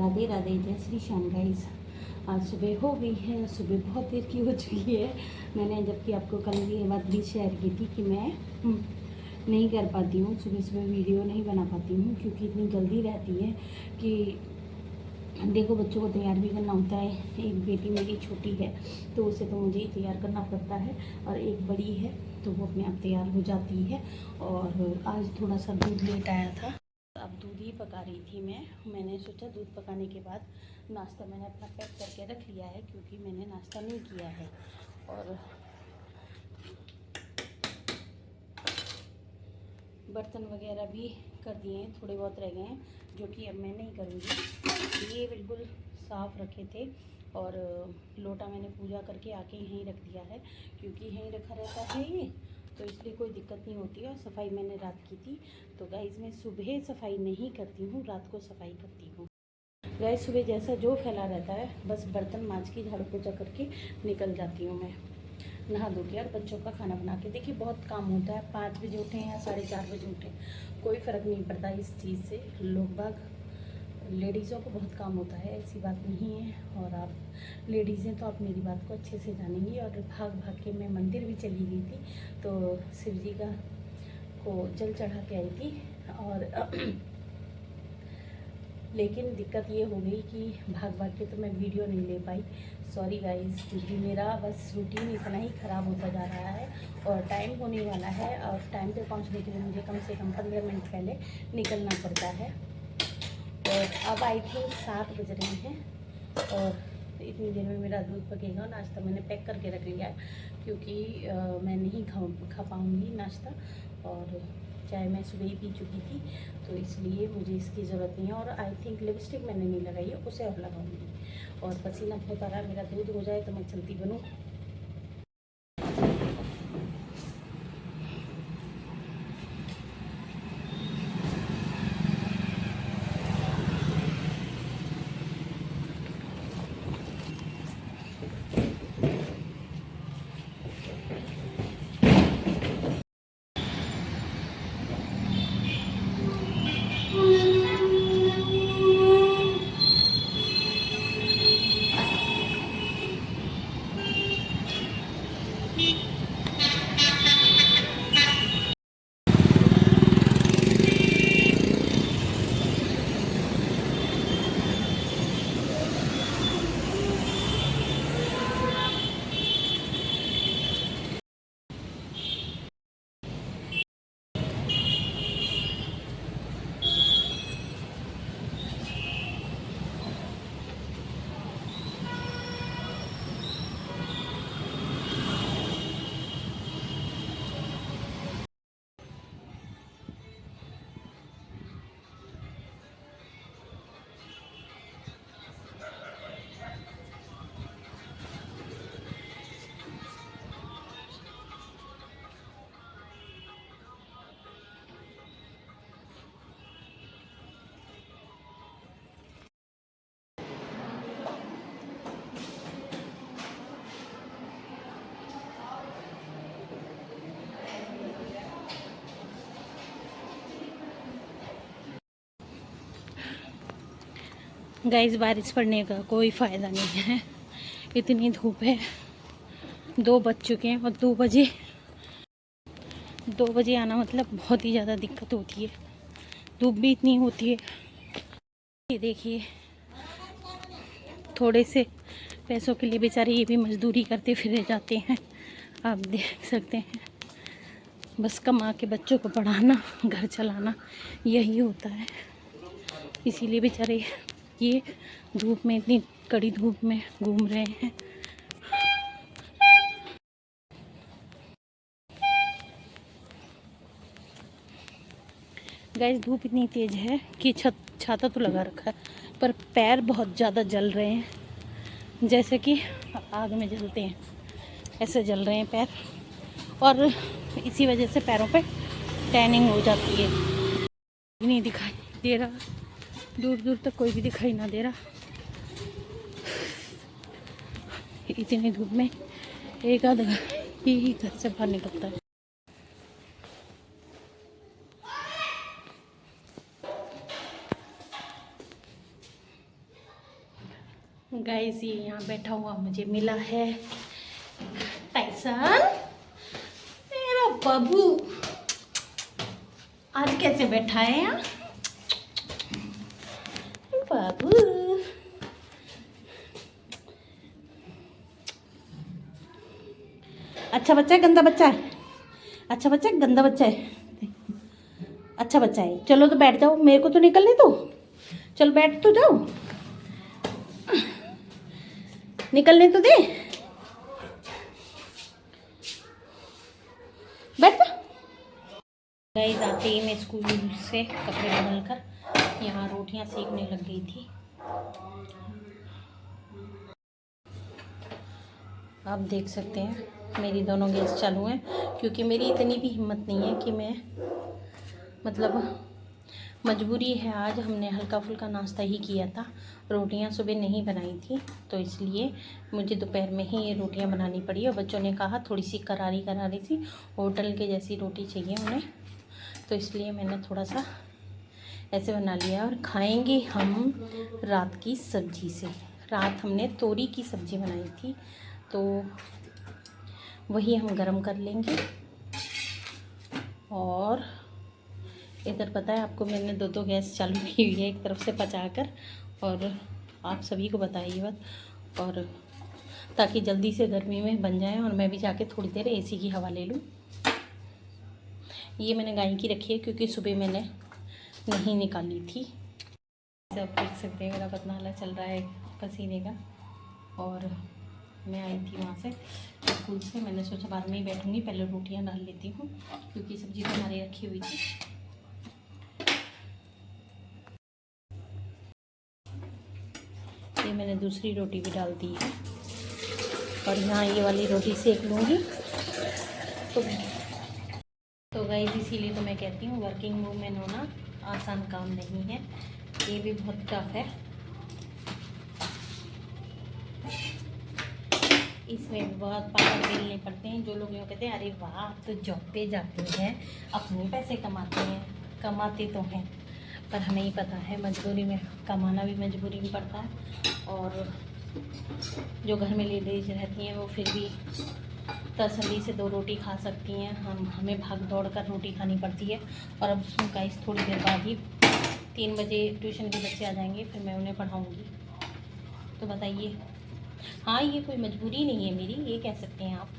राधे राधे, जय श्री श्याम गाइस। आज सुबह हो गई है, सुबह बहुत देर की हो चुकी है। मैंने जबकि आपको कल ये बात भी शेयर की थी कि मैं नहीं कर पाती हूँ, सुबह सुबह वीडियो नहीं बना पाती हूँ क्योंकि इतनी जल्दी रहती है कि देखो बच्चों को तैयार भी करना होता है। एक बेटी मेरी छोटी है तो उसे तो मुझे ही तैयार करना पड़ता है, और एक बड़ी है तो वो अपने आप तैयार हो जाती है। और आज थोड़ा सा दूध लेट आया था, अब दूध ही पका रही थी मैंने सोचा दूध पकाने के बाद नाश्ता मैंने अपना पैक करके रख लिया है क्योंकि मैंने नाश्ता नहीं किया है। और बर्तन वगैरह भी कर दिए हैं, थोड़े बहुत रह गए हैं जो कि अब मैं नहीं करूँगी। ये बिल्कुल साफ़ रखे थे और लोटा मैंने पूजा करके आके यहीं रख दिया है क्योंकि यहीं रखा रहता है ये, तो इसलिए कोई दिक्कत नहीं होती है। और सफाई मैंने रात की थी, तो गाइस मैं सुबह सफाई नहीं करती हूँ, रात को सफाई करती हूँ। गाइस सुबह जैसा जो फैला रहता है बस बर्तन मांज के झाड़ू पोछा करके निकल जाती हूँ मैं नहा धो के और बच्चों का खाना बना के। देखिए बहुत काम होता है, 5 बजे उठें या 4:30 बजे उठें, कोई फ़र्क नहीं पड़ता इस चीज़ से। लोग बाग लेडीज़ों को बहुत काम होता है, ऐसी बात नहीं है। और आप लेडीज़ हैं तो आप मेरी बात को अच्छे से जानेंगी। और भाग भाग के मैं मंदिर भी चली गई थी, तो शिव जी का को जल चढ़ा के आई थी। और लेकिन दिक्कत ये हो गई कि भाग भाग के तो मैं वीडियो नहीं ले पाई, सॉरी गाइस, क्योंकि मेरा बस रूटीन इतना ही ख़राब होता जा रहा है और टाइम होने वाला है। और टाइम पे पहुंचने के लिए मुझे कम से कम 15 मिनट पहले निकलना पड़ता है। और अब आई थिंक 7 बज रहे हैं और इतनी देर में मेरा दूध पकेगा। नाश्ता मैंने पैक करके रख लिया है क्योंकि मैं नहीं खा पाऊँगी नाश्ता, और चाय मैं सुबह ही पी चुकी थी तो इसलिए मुझे इसकी ज़रूरत नहीं है। और आई थिंक लिपस्टिक मैंने नहीं लगाई है, उसे और लगाऊंगी। और पसीना बहुत आ रहा है, मेरा दूध हो जाए तो मैं चलती बनूँ। गाइस बारिश पड़ने का कोई फ़ायदा नहीं है, इतनी धूप है। 2 बज चुके हैं और 2 बजे आना मतलब बहुत ही ज़्यादा दिक्कत होती है, धूप भी इतनी होती है। ये देखिए थोड़े से पैसों के लिए बेचारे ये भी मजदूरी करते फिरे जाते हैं, आप देख सकते हैं। बस कमा के बच्चों को पढ़ाना, घर चलाना यही होता है, इसीलिए बेचारे ये धूप में, इतनी कड़ी धूप में घूम रहे हैं। गाइस धूप इतनी तेज़ है कि छाता तो लगा रखा है पर पैर बहुत ज़्यादा जल रहे हैं, जैसे कि आग में जलते हैं ऐसे जल रहे हैं पैर। और इसी वजह से पैरों पे टैनिंग हो जाती है। नहीं दिखाई दे रहा, दूर दूर तक कोई भी दिखाई ना दे रहा। इतनी धूप में एक आध ही घर से बाहर निकलता है। गाइस ये यहाँ बैठा हुआ मुझे मिला है टाइसन, मेरा बाबू। आज कैसे बैठा है यहाँ बाबू। अच्छा बच्चा है गंदा बच्चा है? अच्छा बच्चा है गंदा बच्चा है? अच्छा बच्चा है। चलो तो बैठ जाओ, मेरे को तो निकलने दो। चलो बैठ तो जाओ, निकलने तो दे। बैठ। गाइस आते ही मैं स्कूल से कपड़े बदल कर यहाँ रोटियाँ सेकने लग गई थी। आप देख सकते हैं मेरी दोनों गैस चालू हैं, क्योंकि मेरी इतनी भी हिम्मत नहीं है कि मैं, मतलब मजबूरी है। आज हमने हल्का फुल्का नाश्ता ही किया था, रोटियां सुबह नहीं बनाई थी, तो इसलिए मुझे दोपहर में ही ये रोटियां बनानी पड़ी। और बच्चों ने कहा थोड़ी सी करारी करारी सी होटल के जैसी रोटी चाहिए उन्हें, तो इसलिए मैंने थोड़ा सा ऐसे बना लिया। और खाएंगे हम रात की सब्जी से। रात हमने तोरी की सब्ज़ी बनाई थी, तो वही हम गरम कर लेंगे। और इधर पता है आपको, मैंने दो गैस चालू की हुई है एक तरफ से पचाकर, और आप सभी को बताइए बात, और ताकि जल्दी से गर्मी में बन जाए और मैं भी जाके थोड़ी देर एसी की हवा ले लूँ। ये मैंने गाय की रखी है क्योंकि सुबह मैंने नहीं निकाली थी। आप देख सकते हैं मेरा बदनाला चल रहा है पसीने का। और मैं आई थी वहाँ से स्कूल से, मैंने सोचा बाद में ही बैठूँगी, पहले रोटियाँ डाल लेती हूँ क्योंकि सब्ज़ी तो हमारी रखी हुई थी। ये मैंने दूसरी रोटी भी डाल दी है और यहाँ ये वाली रोटी सेक लूँगी। तो गाइस इसीलिए तो मैं कहती हूँ वर्किंग वूमेन होना आसान काम नहीं है, ये भी बहुत टफ है। इसमें भी बहुत पापड़ बेलने पड़ते हैं। जो लोग यूँ कहते हैं अरे वाह तो जॉब पे जाते हैं, अपने पैसे कमाते हैं, कमाते तो हैं, पर हमें ही पता है मजबूरी में कमाना भी मजबूरी में पड़ता है। और जो घर में लेडीज रहती हैं वो फिर भी तसल्ली से 2 रोटी खा सकती हैं, हमें भाग दौड़ कर रोटी खानी पड़ती है। और अब गाइस थोड़ी देर बाद ही 3 बजे ट्यूशन के बच्चे आ जाएंगे, फिर मैं उन्हें पढ़ाऊँगी। तो बताइए, हाँ ये कोई मजबूरी नहीं है मेरी, ये कह सकते हैं आप,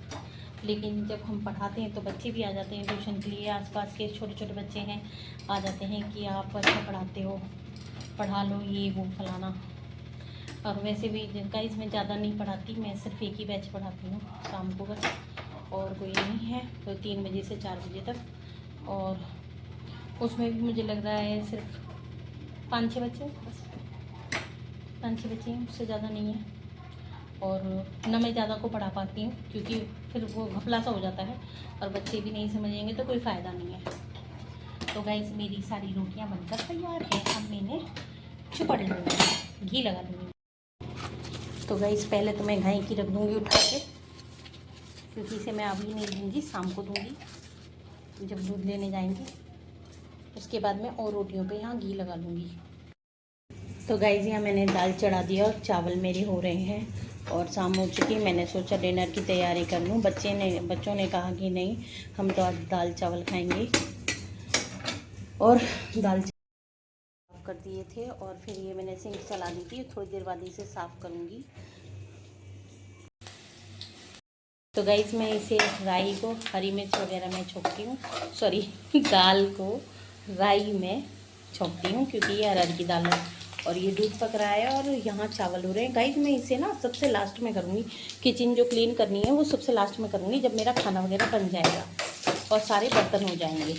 लेकिन जब हम पढ़ाते हैं तो बच्चे भी आ जाते हैं ट्यूशन के लिए। आसपास के छोटे छोटे बच्चे हैं, आ जाते हैं कि आप अच्छा पढ़ाते हो, पढ़ा लो ये वो फलाना। और वैसे भी जिनका इसमें ज़्यादा नहीं पढ़ाती, मैं सिर्फ एक ही बैच पढ़ाती हूँ शाम को बस, और कोई नहीं है। तो 3 बजे से 4 बजे तक, और उसमें भी मुझे लग रहा है सिर्फ 5-6 बच्चे, बस 5-6 बच्चे हैं, उससे ज़्यादा नहीं है। और न मैं ज़्यादा को पढ़ा पाती हूँ क्योंकि फिर वो घपला सा हो जाता है और बच्चे भी नहीं समझेंगे तो कोई फ़ायदा नहीं है। तो गाइस मेरी सारी रोटियाँ बनकर तैयार है, अब मैंने चुपड़ लूँगी, घी लगा दूँगी। तो गाइस पहले तो मैं गाय की रख दूँगी उठा के, क्योंकि इसे मैं अभी नहीं दूँगी, शाम को दूँगी जब दूध लेने जाएंगे। उसके बाद मैं और रोटियों पे यहाँ घी लगा लूँगी। तो गाइस यहाँ मैंने दाल चढ़ा दिया और चावल मेरे हो रहे हैं और शाम हो चुकी। मैंने सोचा डिनर की तैयारी कर लूँ। बच्चों ने कहा कि नहीं हम तो आज दाल चावल खाएंगे, और दाल चावल कर दिए थे। और फिर ये मैंने सिंक चला दी थी, थोड़ी देर बाद इसे साफ़ करूँगी। तो गाइस मैं इसे राई को हरी मिर्च वगैरह में छोंकती हूँ, सॉरी दाल को राई में छोंकती हूँ क्योंकि ये अरहर की दाल है। और ये दूध पक रहा है और यहाँ चावल हो रहे हैं। गाइस मैं इसे ना सबसे लास्ट में करूँगी, किचन जो क्लीन करनी है वो सबसे लास्ट में करूँगी, जब मेरा खाना वगैरह बन जाएगा और सारे बर्तन हो जाएंगे।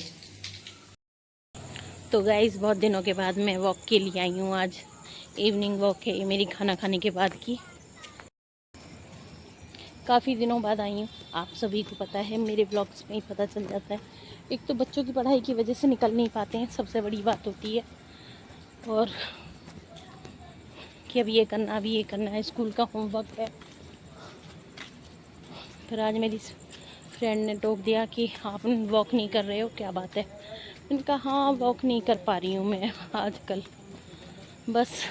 तो गाइस बहुत दिनों के बाद मैं वॉक के लिए आई हूँ। आज इवनिंग वॉक है मेरी खाना खाने के बाद की, काफ़ी दिनों बाद आई हूँ। आप सभी को पता है, मेरे ब्लॉग्स में ही पता चल जाता है। एक तो बच्चों की पढ़ाई की वजह से निकल नहीं पाते हैं, सबसे बड़ी बात होती है, और कि अभी ये करना है, स्कूल का होमवर्क है। फिर आज मेरी फ्रेंड ने टोक दिया कि आप वॉक नहीं कर रहे हो, क्या बात है। मैंने कहा हाँ वॉक नहीं कर पा रही हूँ मैं आजकल, बस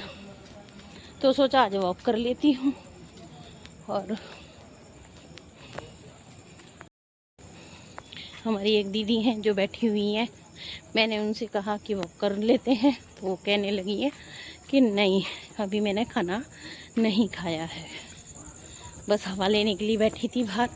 तो सोचा आज वॉक कर लेती हूँ। और हमारी एक दीदी हैं जो बैठी हुई हैं, मैंने उनसे कहा कि वॉक कर लेते हैं, तो वो कहने लगी है कि नहीं अभी मैंने खाना नहीं खाया है, बस हवा लेने के लिए बैठी थी बाहर।